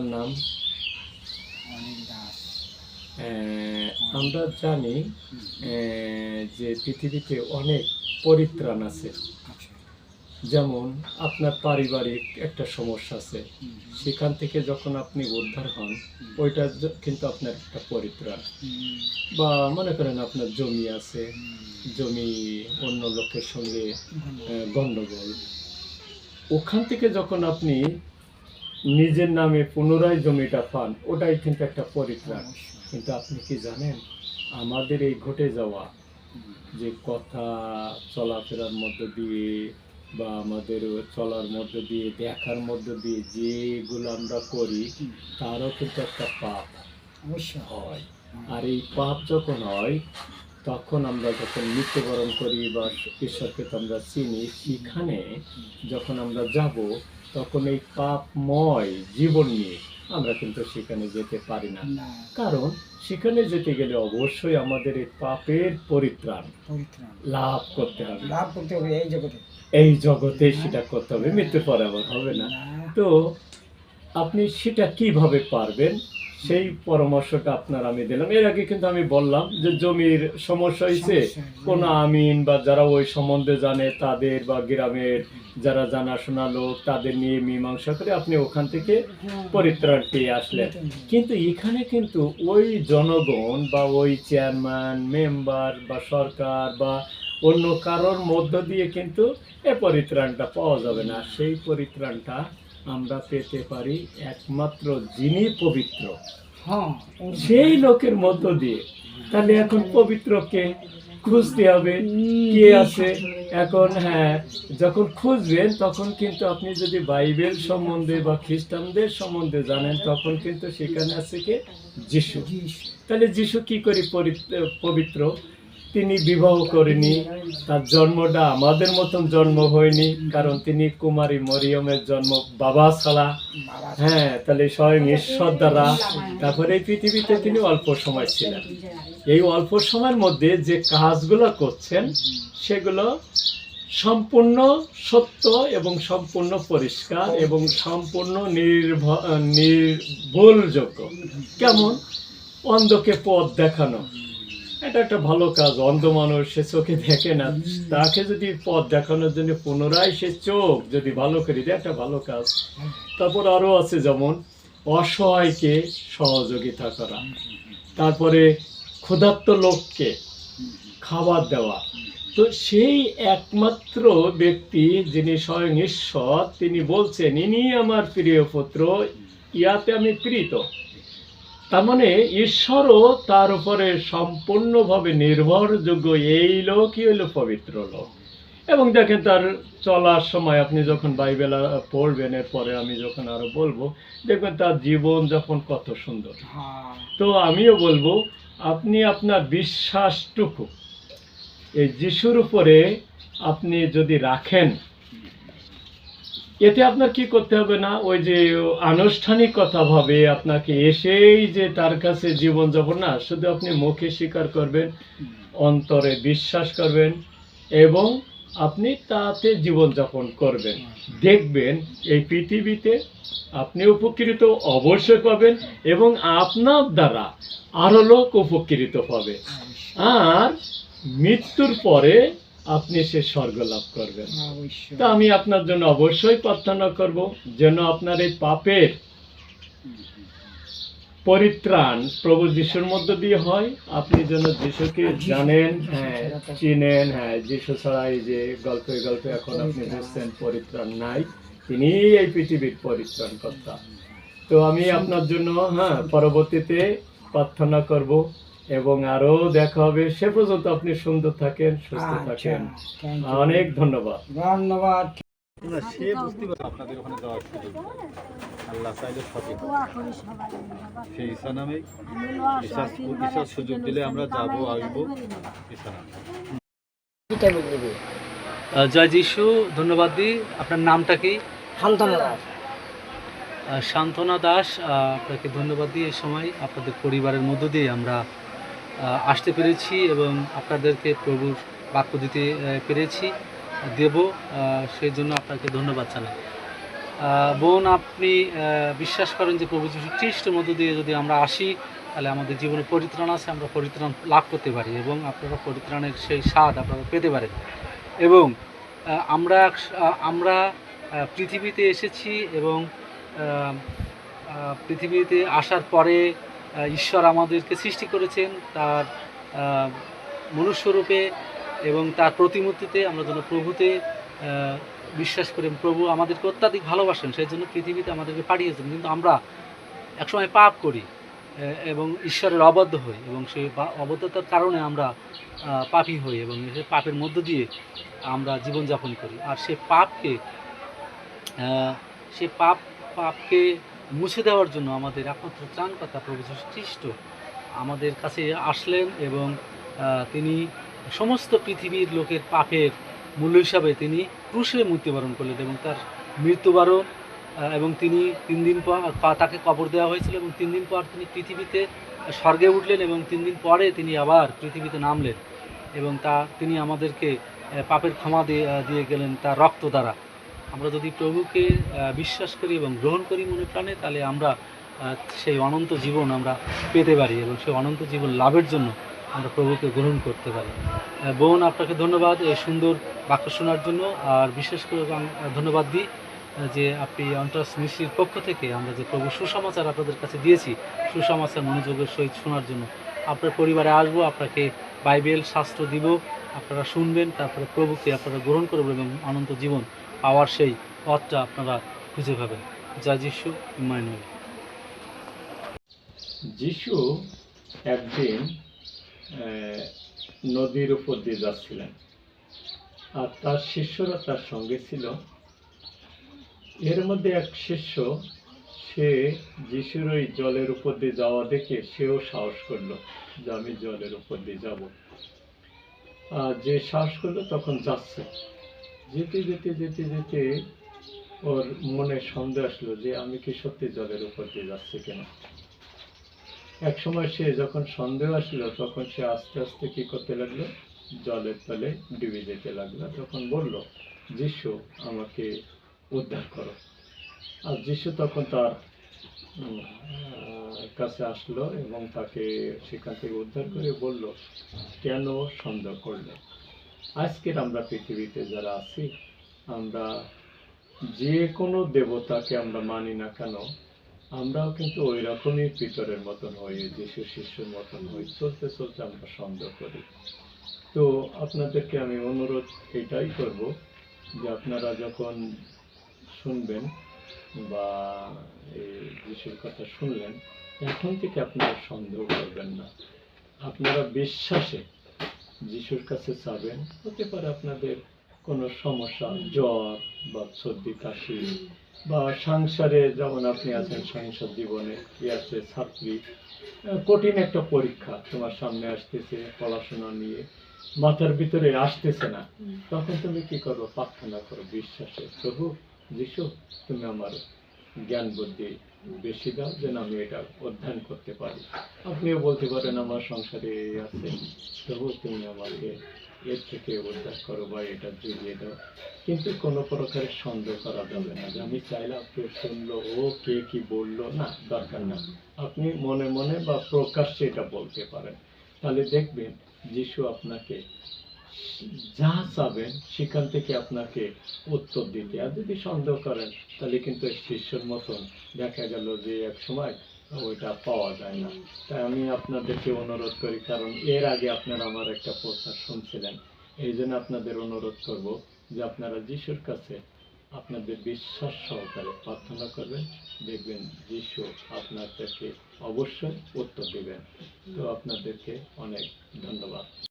আপনার নাম? অনেক দাস। আমরা জানি যে পৃথিবীতে অনেক পরিত্রাণ আছে। আচ্ছা। যেমন আপনার পারিবারিক একটা সমস্যা আছে, সেখান থেকে যখন আপনি উদ্ধার হন, ওইটা কিন্তু আপনার একটা পরিত্রাণ। বা মনে করেন আপনার জমি আছে, জমি অন্য লোকের সঙ্গে গণ্ডগোল, ওখান থেকে যখন আপনি নিজের নামে পুনরায় জমিটা পান, ওটাই কিন্তু একটা পরিত্রাণ। কিন্তু আপনি কি জানেন, আমাদের এই ঘটে যাওয়া যে কথা চলাফেরার মধ্য দিয়ে বা আমাদের চলার মধ্য দিয়ে, দেখার মধ্য দিয়ে যেগুলো আমরা করি, তারও কিন্তু একটা পাপ হয়। আর এই পাপ যখন হয়, তখন আমরা যখন মৃত্যুবরণ করি বা ঈশ্বরকে তো আমরা চিনি, সেখানে যখন আমরা যাব, তখন এই পাপময় জীবন নিয়ে আমরা কিন্তু সেখানে যেতে পারি না। কারণ সেখানে যেতে গেলে অবশ্যই আমাদের এই পাপের পরিত্রাণ লাভ করতে হবে। এই জগতে সেটা করতে হবে, মৃত্যুর পরে আবার হবে না। তো আপনি সেটা কিভাবে পারবেন, সেই পরামর্শটা আপনার আমি দিলাম। এর আগে কিন্তু আমি বললাম যে জমির সমস্যা হয়েছে, কোন আমিন বা যারা ওই সম্বন্ধে জানে তাদের, বা গ্রামের যারা জানাশোনা লোক, তাদের নিয়ে মীমাংসা করে আপনি ওখান থেকে পরিত্রাণ পেয়ে আসলেন। কিন্তু এখানে কিন্তু ওই জনগণ বা ওই চেয়ারম্যান, মেম্বার বা সরকার বা অন্য কারোর মধ্য দিয়ে কিন্তু এ পরিত্রাণটা পাওয়া যাবে না। সেই পরিত্রাণটা আমরা পেতে পারি একমাত্র যিনি পবিত্র, সেই লোকের মধ্য দিয়ে। তাহলে এখন পবিত্রকে খুঁজতে হবে, কে আছে এখন। হ্যাঁ, যখন খুঁজবেন তখন কিন্তু আপনি যদি বাইবেল সম্বন্ধে বা খ্রিস্টানদের সম্বন্ধে জানেন, তখন কিন্তু সেখানে আছে কে? যিশু। তাহলে যিশু কি করে পবিত্র? তিনি বিবাহ করেনি, তার জন্মটা আমাদের মতন জন্ম হয়নি, কারণ তিনি কুমারী মরিয়মের জন্ম বাবা ছাড়া। হ্যাঁ, তাহলে স্বয়ং ঈশ্বর দ্বারা। তারপরে এই পৃথিবীতে তিনি অল্প সময় ছিলেন। এই অল্প সময়ের মধ্যে যে কাজগুলো করছেন, সেগুলো সম্পূর্ণ সত্য এবং সম্পূর্ণ পরিষ্কার এবং সম্পূর্ণ নির্ভুলযোগ্য। কেমন? অন্ধকে পথ দেখানো, এটা একটা ভালো কাজ। অন্ধ মানুষ, সে চোখে দেখে না, তাকে যদি পথ দেখানোর জন্য পুনরায় সে চোখ যদি ভালো করে দেয়, একটা ভালো কাজ। তারপর আরো আছে, যেমন অসহায়কে সহযোগিতা করা, তারপরে ক্ষুধার্ত লোককে খাবার দেওয়া। তো সেই একমাত্র ব্যক্তি যিনি স্বয়ং ঈশ্বর, তিনি বলছেন, ইনি আমার প্রিয় পুত্র, ইয়াতে আমি প্রীত। তার মানে ঈশ্বরও তার উপরে সম্পূর্ণভাবে নির্ভরযোগ্য। এই লোকই হলো পবিত্র লোক। এবং দেখেন, তার চলার সময় আপনি যখন বাইবেল পড়বেন, এরপরে আমি যখন আরো বলবো, দেখবেন তার জীবন যখন কত সুন্দর। তো আমিও বলবো, আপনি আপনার বিশ্বাসটুকু এই যিশুর উপরে আপনি যদি রাখেন, এতে আপনার কি করতে হবে না, ওই যে আনুষ্ঠানিকতা ভাবে আপনাকে এসেই যে তার কাছে জীবনযাপন না, শুধু আপনি মুখে স্বীকার করবেন, অন্তরে বিশ্বাস করবেন এবং আপনি তাতে জীবনযাপন করবেন। দেখবেন এই পৃথিবীতে আপনি উপকৃত অবশ্যই পাবেন এবং আপনার দ্বারা আরো লোক উপকৃত পাবে। আর মৃত্যুর পরে আপনি সে স্বর্গ লাভ করবেন। তা আমি আপনার জন্য অবশ্যই প্রার্থনা করব, যেন আপনার এই পাপের পরিত্রাণ প্রভু যিশুর মধ্য দিয়ে হয়। আপনি যেন যিশুকে জানেন, হ্যাঁ চিনেন। হ্যাঁ, যিশু ছাড়া এই যে গল্পে গল্পে এখন আপনি বুঝছেন পরিত্রাণ নাই, তিনি এই পৃথিবীর পরিত্রাণ কর্তা। তো আমি আপনার জন্য পরবর্তীতে প্রার্থনা করব এবং আরো দেখা হবে। সে পর্যন্ত আপনি সুন্দর থাকেন, সুস্থ থাকেন। অনেক ধন্যবাদ। ধন্যবাদ। আপনাদের ওখানে যাওয়ার সুযোগ আল্লাহ চাইলে সঠিক সেই ঈশা নামে ঈশার সুযোগ দিলে আমরা যাবো, আসবো ঈশা নামে। জয় যিশু। ধন্যবাদ দিই। আপনার নামটা কি? সান্ত্বনা দাস। সান্ত্বনা দাস, আপনাকে ধন্যবাদ দিই। এই সময় আপনাদের পরিবারের মধ্য দিয়ে আমরা আসতে পেরেছি এবং আপনাদেরকে প্রভুর বাক্য দিতে পেরেছি, দেব, সেই জন্য আপনাকে ধন্যবাদ জানাই। বোন, আপনি বিশ্বাস করেন যে প্রভু যীশু খ্রিস্টের মধ্য দিয়ে যদি আমরা আসি, তাহলে আমাদের জীবনে পরিত্রাণ আছে, আমরা পরিত্রাণ লাভ করতে পারি এবং আপনারা পরিত্রাণের সেই স্বাদ আপনারা পেতে পারেন। এবং আমরা পৃথিবীতে এসেছি এবং পৃথিবীতে আসার পরে ঈশ্বর আমাদেরকে সৃষ্টি করেছেন তার মনুষ্যরূপে এবং তার প্রতিমূর্তিতে। আমরা যেন প্রভুতে বিশ্বাস করি, প্রভু আমাদেরকে অত্যাধিক ভালোবাসেন, সেই জন্য পৃথিবীতে আমাদেরকে পাঠিয়েছেন। কিন্তু আমরা একসময় পাপ করি এবং ঈশ্বরের অবাধ্য হই এবং সেই অবাধ্যতার কারণে আমরা পাপী হই এবং সেই পাপের মধ্য দিয়ে আমরা জীবনযাপন করি। আর সেই পাপকে মুছে দেওয়ার জন্য আমাদের একমাত্র ত্রাণকর্তা প্রভু যীশু খ্রিস্ট আমাদের কাছে আসলেন এবং তিনি সমস্ত পৃথিবীর লোকের পাপের মূল্য হিসাবে তিনি ক্রুশে মৃত্যুবরণ করলেন এবং তার মৃত্যুবরণ এবং তিনি 3 দিন পর তাকে কবর দেওয়া হয়েছিল এবং 3 দিন পর তিনি পৃথিবীতে স্বর্গে উঠলেন এবং 3 দিন পরে তিনি আবার পৃথিবীতে নামলেন এবং তিনি আমাদেরকে পাপের ক্ষমা দিয়ে গেলেন তার রক্ত দ্বারা। আমরা যদি প্রভুকে বিশ্বাস করি এবং গ্রহণ করি মনে প্রাণে, তাহলে আমরা সেই অনন্ত জীবন আমরা পেতে পারি এবং সেই অনন্ত জীবন লাভের জন্য আমরা প্রভুকে গ্রহণ করতে পারি। বোন, আপনাকে ধন্যবাদ এই সুন্দর বাক্য শোনার জন্য। আর বিশেষ করে ধন্যবাদ দিই যে আপনি অন্টাস মিস্ট্রির পক্ষ থেকে আমরা যে প্রভু সুসমাচার আপনাদের কাছে দিয়েছি, সুসমাচার মনোযোগের সহিত শোনার জন্য। আপনার পরিবারে আসবো, আপনাকে বাইবেল শাস্ত্র দিব, আপনারা শুনবেন, তারপরে প্রভুকে আপনারা গ্রহণ করবেন এবং অনন্ত জীবন পাওয়ার সেই পথটা আপনারা খুঁজে পাবেন। জয় যিশু, ইম্মানুয়েল। যিশু একদিন নদীর উপর দিয়ে যাচ্ছিলেন আর তার শিষ্যরা তার সঙ্গে ছিল। এর মধ্যে এক শিষ্য, সে যিশুর ওই জলের উপর দিয়ে যাওয়া দেখে সেও সাহস করলো যে আমি জলের উপর দিয়ে যাব। আর যে সাহস করলো তখন যাচ্ছে, যেতে যেতে যেতে যেতে ওর মনে সন্দেহ আসলো যে আমি কি সত্যি জলের উপর দিয়ে যাচ্ছি কিনা। এক সময় সে যখন সন্দেহ আসলো তখন সে আস্তে আস্তে কি করতে লাগলো, জলের তলে ডুবে যেতে লাগলো। তখন বলল, যিশু আমাকে উদ্ধার করো। আর যিশু তখন তার কাছে আসলো এবং তাকে সেখান থেকে উদ্ধার করে বলল, কেন সন্দেহ করলে? আজকের আমরা পৃথিবীতে যারা আছি, আমরা যে কোনো দেবতাকে আমরা মানি না কেন, আমরাও কিন্তু ওই রকমই পিতরের মতন হই, যিশু শিষ্যের মতন হই, চলতে চলতে আমরা সন্দেহ করি। তো আপনাদেরকে আমি অনুরোধ এটাই করব যে আপনারা যখন শুনবেন বা এই যিশুর কথা শুনলেন, এখন থেকে আপনারা সন্দেহ করবেন না। আপনারা বিশ্বাসে যিশুর কাছে চাবেন। হতে পারে আপনাদের কোনো সমস্যা, জ্বর বা সর্দি কাশি বা সংসারে, যেমন আপনি আছেন সংসার জীবনে, আছে ছাত্রী, কঠিন একটা পরীক্ষা তোমার সামনে আসতেছে, পড়াশোনা নিয়ে মাথার ভিতরে আসতেছে না, তখন তুমি কি করো? প্রার্থনা করো বিশ্বাসে, প্রভু যিশু তুমি আমার জ্ঞান বুদ্ধি বেশি দাও যেন আমি এটা অধ্যয়ন করতে পারি। আপনিও বলতে পারেন আমার সংসারে এই আছে, প্রভু তুমি আমাকে এর থেকে উদ্ধার করো বা এটা জুড়িয়ে দাও। কিন্তু কোনো প্রকারের সন্দেহ করা যাবে না যে আমি চাইলাম কেউ শুনলো, ও কে কি বললো, না, দরকার না। আপনি মনে মনে বা প্রকাশ্যে এটা বলতে পারেন, তাহলে দেখবেন যিশু আপনাকে যা চাবেন সেখান থেকে আপনাকে উত্তর দিতে। আর যদি সন্দেহ করেন তাহলে কিন্তু শিষ্যর মতন দেখা গেল যে এক সময় ওইটা পাওয়া যায় না। তাই আমি আপনাদেরকে অনুরোধ করি, কারণ এর আগে আপনারা আমার একটা প্রচার শুনছিলেন, এই জন্য আপনাদের অনুরোধ করব যে আপনারা যিশুর কাছে আপনাদের বিশ্বাস সহকারে প্রার্থনা করবেন, দেখবেন যিশু আপনাদেরকে অবশ্যই উত্তর দিবেন। তো আপনাদেরকে অনেক ধন্যবাদ।